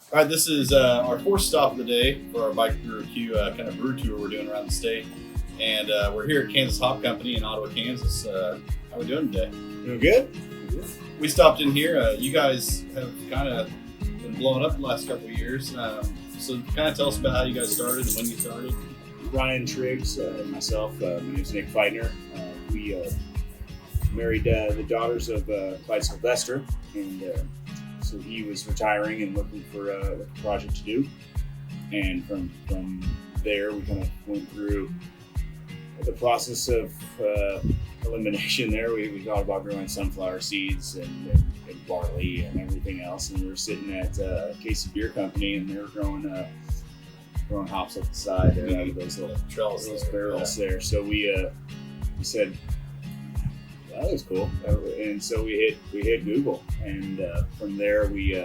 All right, this is our fourth stop of the day for our Bike Brew Q kind of brew tour we're doing around the state. And we're here at Kansas Hop Company in Ottawa, Kansas. How we doing today? Doing good. We stopped in here. You guys have kind of been blowing up the last couple of years. So kind of tell us about how you guys started and when you started. Ryan Triggs and myself. My name's Nick Feitner. We married the daughters of Clyde Sylvester, and so he was retiring and looking for a project to do. And from there, we kind of went through the process of elimination. There, we thought about growing sunflower seeds and barley and everything else. And we were sitting at Casey Beer Company, and they were growing hops up the side there out of those little Trellis barrels there. So we said, that was cool, and so we hit Google, and from there we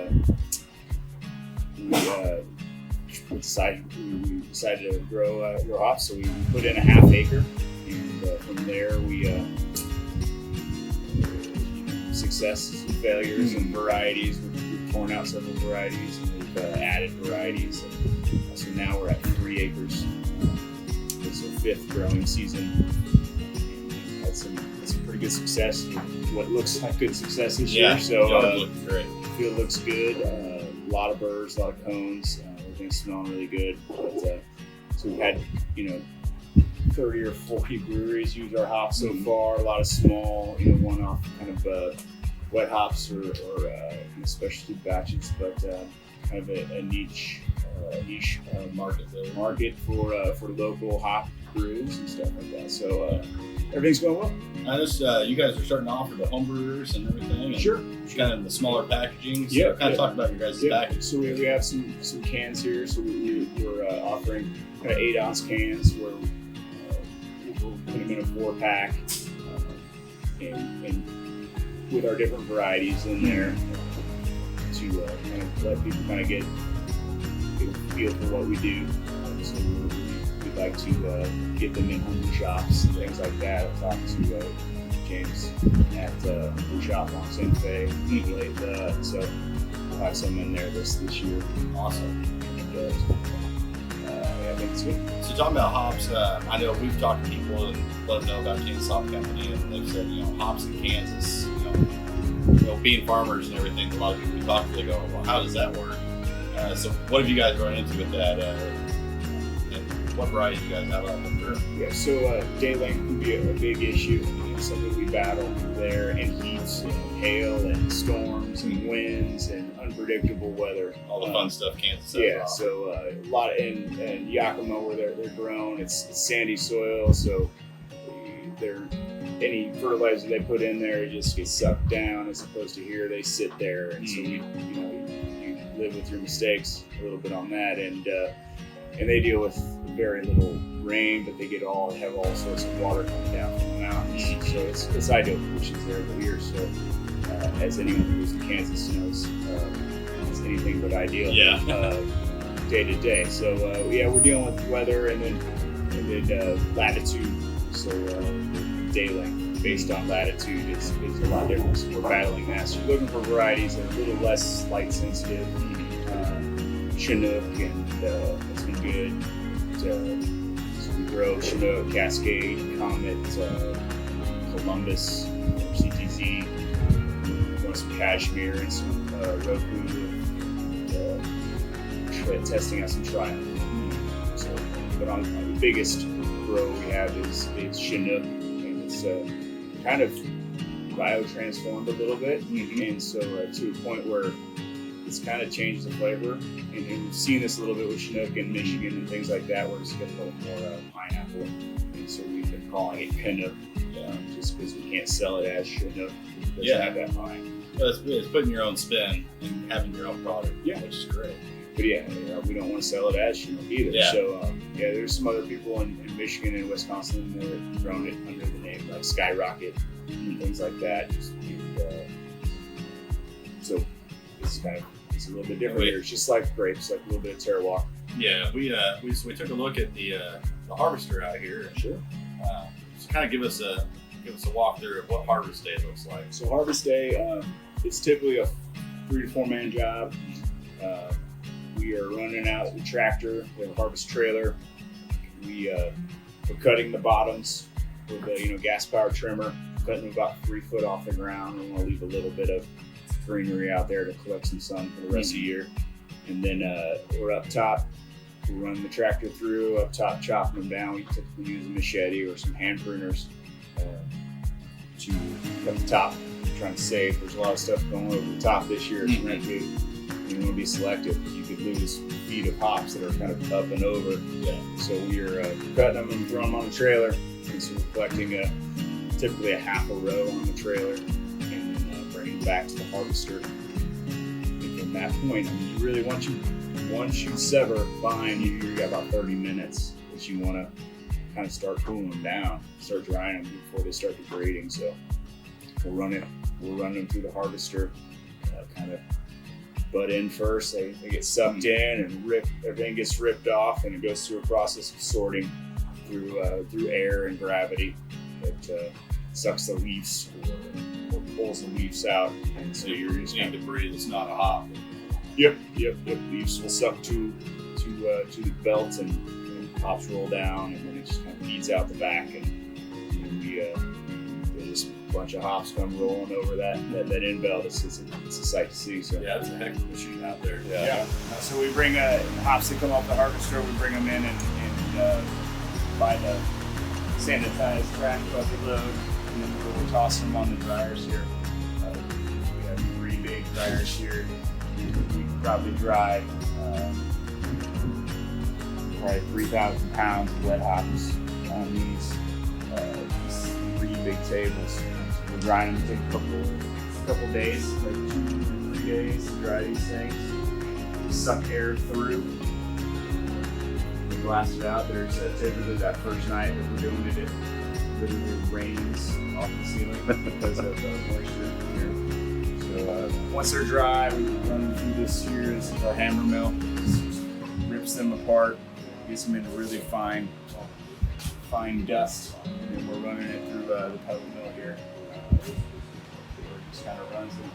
decided to grow hops. So we put in a half acre, and from there we successes and failures and varieties. We've torn out several varieties, and we've added varieties, and so now we're at 3 acres. It's our 5th growing season. That's some pretty good success. What looks like good success this year. So great. Field looks good. A lot of burrs, a lot of cones. Everything's smelling really good. But, so we've had 30 or 40 breweries use our hops so far. A lot of small, one-off kind of wet hops or specialty batches, but kind of a niche market for local hop brews and stuff like that. So everything's going well. I noticed you guys are starting to offer the home brewers and everything. And Sure. Kind of the smaller packaging. So Yeah. kind of talk about your guys' package. So we have some cans here. So we're offering kind of 8-ounce cans where we'll put them in a 4-pack and with our different varieties in there to kind of let people kind of get a feel for what we do. So we'd like to get them in home shops and things like that. I've talked to James at Brew Shop on Santa Fe. So we'll have some in there this year. Awesome. And, I think it's good. So talking about hops, I know we've talked to people and let them know about Kansas Hop Company, and they've said, hops in Kansas, being farmers and everything, a lot of people we talk to, they go, well, how does that work? So what have you guys run into with that? And what varieties do you guys have out there? Yeah, so day length can be a big issue. Something we battle there, and heat and hail and storms and winds and unpredictable weather. All the fun stuff Kansas has. Yeah, so a lot in Yakima where they're grown, it's sandy soil, so any fertilizer they put in there just gets sucked down, as opposed to here they sit there, and so you live with your mistakes a little bit on that, and they deal with very little rain, but they have all sorts of water coming down from the mountains, so it's ideal conditions there every year. So as anyone who lives in Kansas knows, it's anything but ideal. Day to day. So we're dealing with weather and then latitude. So day length based on latitude is a lot different. So we're battling that. So we're looking for varieties that are a little less light sensitive. Chinook, and that's been good. So we grow Chinook, Cascade, Comet, Columbus, CTZ. We grow some Cashmere and some Roku, and testing out some Triumph. So, but on the biggest grow we have is Chinook, and it's kind of biotransformed a little bit, and so to a point where it's kind of changed the flavor, and we've seen this a little bit with Chinook in Michigan and things like that, where it's got a little more pineapple, and so we've been calling it Canuck, just because we can't sell it as Chinook. It doesn't have that pine. Well, it's putting your own spin and having your own product, which is great. But we don't want to sell it as Chinook either. Yeah. So there's some other people in Michigan and Wisconsin that have grown it under the name like Skyrocket and things like that. And, so it's a little bit different here. It's just like grapes, like a little bit of terroir. Yeah, we took a look at the harvester out here. Sure. Just kind of give us a walkthrough of what harvest day looks like. So harvest day, it's typically a 3 to 4 man job. are running out the tractor with a harvest trailer. We're cutting the bottoms with a gas powered trimmer, cutting them about 3 foot off the ground. We want to leave a little bit of greenery out there to collect some sun for the rest of the year. And then we're up top. We run the tractor through up top, chopping them down. We typically use a machete or some hand pruners to cut the top. Trying to save. There's a lot of stuff going over the top this year. You want to be selective because you could lose feet of hops that are kind of up and over. Yeah. So we're cutting them and throwing them on the trailer. And so we're collecting typically a half a row on the trailer and then bringing them back to the harvester. And from that point, I mean, you really once you sever fine, you got about 30 minutes that you want to kind of start cooling them down, start drying them before they start degrading. So we'll run them through the harvester, kind of butt in first. They get sucked in and everything gets ripped off, and it goes through a process of sorting through air and gravity that sucks the leaves or pulls the leaves out. And so you're just kind of debris that's not a hop. Yep. Leaves will suck to the belt and hops roll down, and then it just kind of feeds out the back, and we just a bunch of hops come rolling over that end belt. It's a sight to see. So yeah, it's a heck of a machine out there. Yeah. So we bring hops that come off the harvester. We bring them in and by the sanitized track bucket load, and then we'll toss them on the dryers here. We have 3 big dryers here. We can probably dry probably 3,000 pounds of wet hops on these 3 big tables. So we're drying them. Take a couple days, like 2 to 3 days to dry these things. Suck air through. We blast it out. There's typically that first night that we're doing it literally rains off the ceiling because of the moisture here. So once they're dry, we run them through this here. This is a hammer mill. Just rips them apart, gets them into really fine dust, and then we're running it through the pellet mill here. Just kind of runs them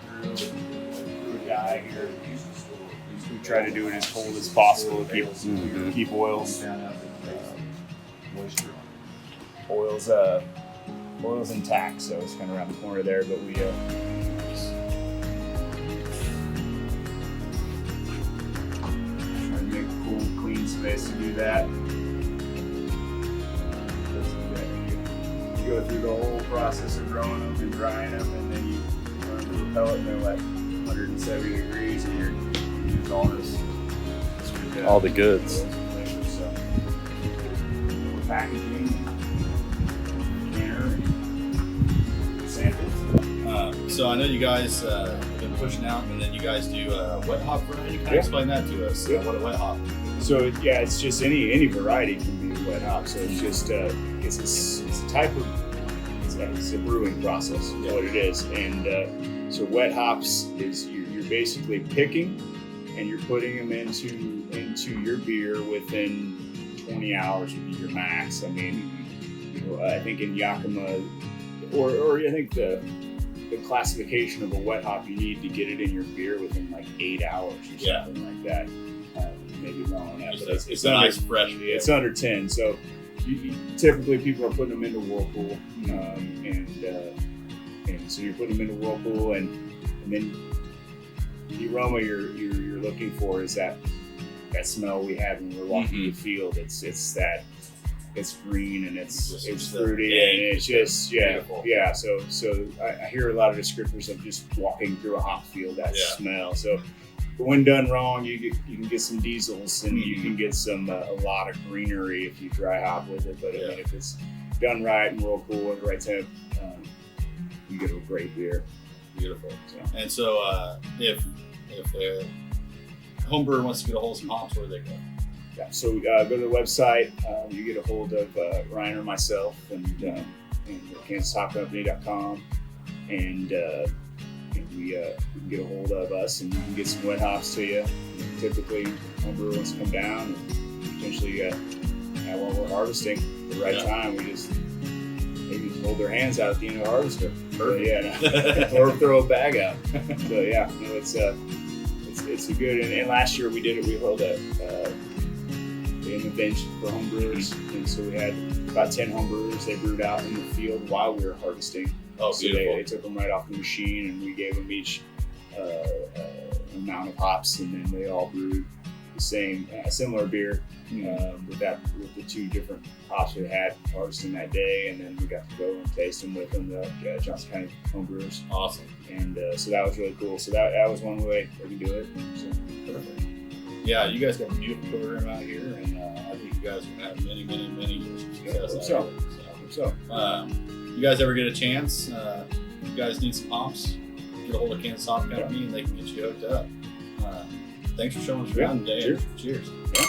through a guy here. We try to do it as cold as possible to keep oils. Oil's intact, so it's kind of around the corner there. But we try to make a cool, clean space to do that. You go through the whole process of growing them and drying them, and then you run through a pellet mill at 170 degrees, and you use all this all the goods. So we're packaging, canner, and samples. So I know you guys have been pushing out, and then you guys do wet hop variety. Can you explain that to us? What a wet hop? So yeah, it's just any variety can be a wet hop. So it's just it's a type of it's a brewing process. Is what it is. And so wet hops is you're basically picking and you're putting them into your beer within 20 hours would be your max. I mean, I think in Yakima, or I think the classification of a wet hop, you need to get it in your beer within like 8 hours or something like that. Maybe wrong on that, but it's a under, nice fresh beer. It's under 10. So typically people are putting them into Whirlpool, and so you're putting them into Whirlpool, and then the aroma you're looking for is that smell we have when we're walking the field. It's green and it's fruity and it's just beautiful. So I hear a lot of descriptors of just walking through a hop field, that smell. So when done wrong, you can get some diesels and you can get a lot of greenery if you dry hop with it. But I mean, if it's done right and Whirlpool at the right temp, you get a great beer. Beautiful. So. And so if a home brewer wants to get a hold of some hops, where do they go? Yeah, so go to the website. You get a hold of Ryan or myself, and KansasHopCompany.com, and we can get a hold of us, and we can get some wet hops to you. Typically, home brewer wants to come down and potentially while we're harvesting at the right time, we just maybe hold their hands out at the end of the harvester. Or throw a bag out. So it's it's a good. And last year we did it. We held an event for home brewers, and so we had about 10 home brewers. They brewed out in the field while we were harvesting. Oh, so beautiful. they took them right off the machine, and we gave them each amount of hops, and then they all brewed the same, similar beer with the 2 different hops we had harvesting that day, and then we got to go and taste them with them, the Johnson County home brewers. Awesome. And so that was really cool. So that was one way we can do it. So, Perfect. Yeah, you guys got a beautiful program out here, and I think you guys are gonna have many, many, many years of success. Hope out so. here. So You guys ever get a chance? You guys need some hops? Get a hold of Kansas Hop Company, and they can get you hooked up. Thanks for showing us around today. Cheers. Cheers. yeah.